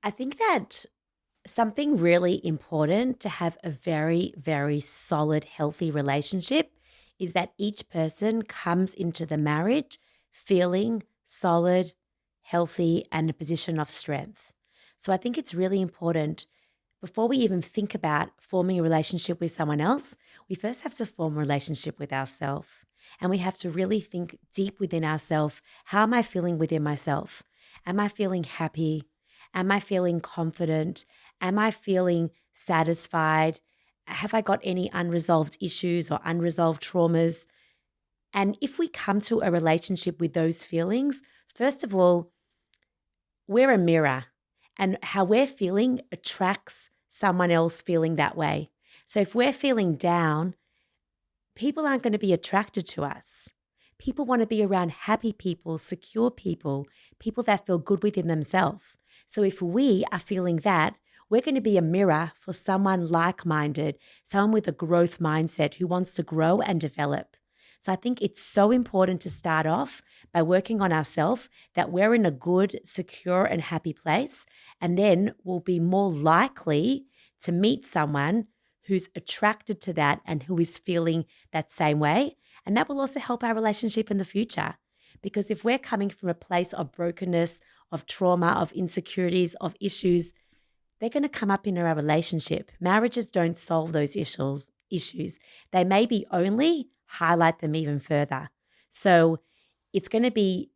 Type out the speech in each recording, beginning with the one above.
I think that something really important to have a very, very solid, healthy relationship is that each person comes into the marriage feeling solid, healthy, and a position of strength. So I think it's really important before we even think about forming a relationship with someone else, we first have to form a relationship with ourselves. And we have to really think deep within ourselves. How am I feeling within myself? Am I feeling happy? Am I feeling confident? Am I feeling satisfied? Have I got any unresolved issues or unresolved traumas? And if we come to a relationship with those feelings, first of all, we're a mirror, and how we're feeling attracts someone else feeling that way. So if we're feeling down, people aren't going to be attracted to us. People want to be around happy people, secure people, people that feel good within themselves. So if we are feeling that, we're going to be a mirror for someone like-minded, someone with a growth mindset who wants to grow and develop. So I think it's so important to start off by working on ourselves, that we're in a good, secure, and happy place. And then we'll be more likely to meet someone who's attracted to that and who is feeling that same way. And that will also help our relationship in the future. Because if we're coming from a place of brokenness, of trauma, of insecurities, of issues, they're going to come up in our relationship. Marriages don't solve those issues. They maybe only highlight them even further. So it's going to be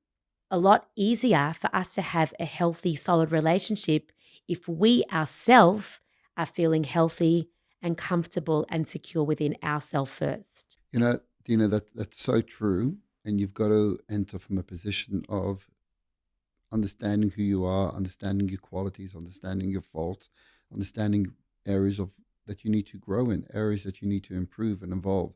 a lot easier for us to have a healthy, solid relationship if we ourselves are feeling healthy and comfortable and secure within ourselves first. Dina, that's so true. And you've got to enter from a position of understanding who you are, understanding your qualities, understanding your faults, understanding areas of that you need to grow in, areas that you need to improve and evolve.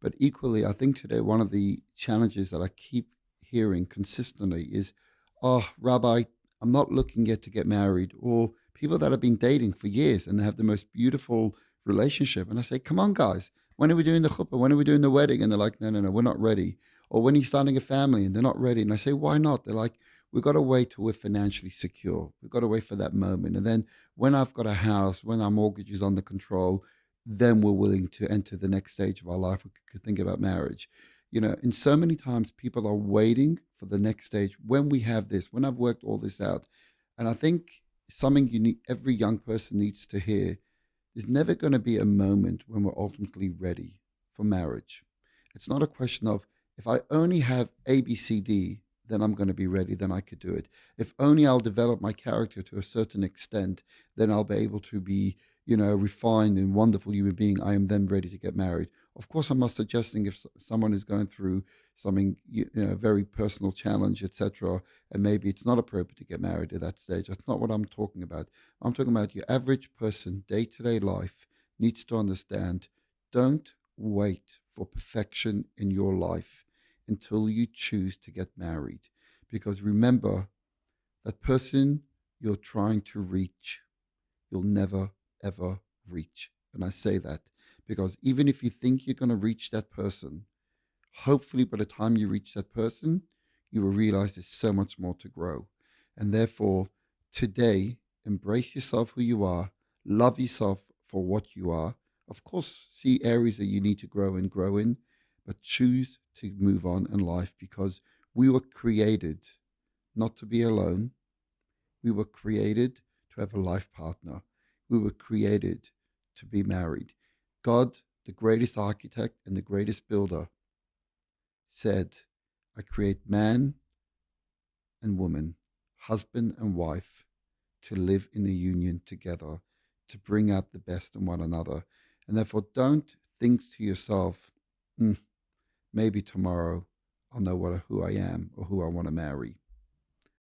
But equally, I think today one of the challenges that I keep hearing consistently is, oh, Rabbi, I'm not looking yet to get married, or people that have been dating for years and they have the most beautiful relationship. And I say, come on, guys, when are we doing the chuppah? When are we doing the wedding? And they're like, no, no, no, we're not ready. Or when are you starting a family? And they're not ready. And I say, why not? They're like, we've got to wait till we're financially secure. We've got to wait for that moment. And then when I've got a house, when our mortgage is under control, then we're willing to enter the next stage of our life. We could think about marriage. And so many times people are waiting for the next stage when we have this, when I've worked all this out. And I think something every young person needs to hear, there's never going to be a moment when we're ultimately ready for marriage. It's not a question of, if I only have A, B, C, D, then I'm going to be ready, then I could do it. If only I'll develop my character to a certain extent, then I'll be able to be, a refined and wonderful human being. I am then ready to get married. Of course, I'm not suggesting if someone is going through something, very personal challenge, etc., and maybe it's not appropriate to get married at that stage. That's not what I'm talking about. I'm talking about your average person, day-to-day life, needs to understand, don't wait for perfection in your life until you choose to get married. Because remember, that person you're trying to reach, you'll never, ever reach. And I say that because even if you think you're going to reach that person, hopefully by the time you reach that person, you will realize there's so much more to grow. And therefore, today, embrace yourself who you are, love yourself for what you are. Of course, see areas that you need to grow in, but choose to move on in life because we were created not to be alone. We were created to have a life partner. We were created to be married. God, the greatest architect and the greatest builder, said, I create man and woman, husband and wife, to live in a union together, to bring out the best in one another. And therefore, don't think to yourself, maybe tomorrow I'll know who I am or who I want to marry.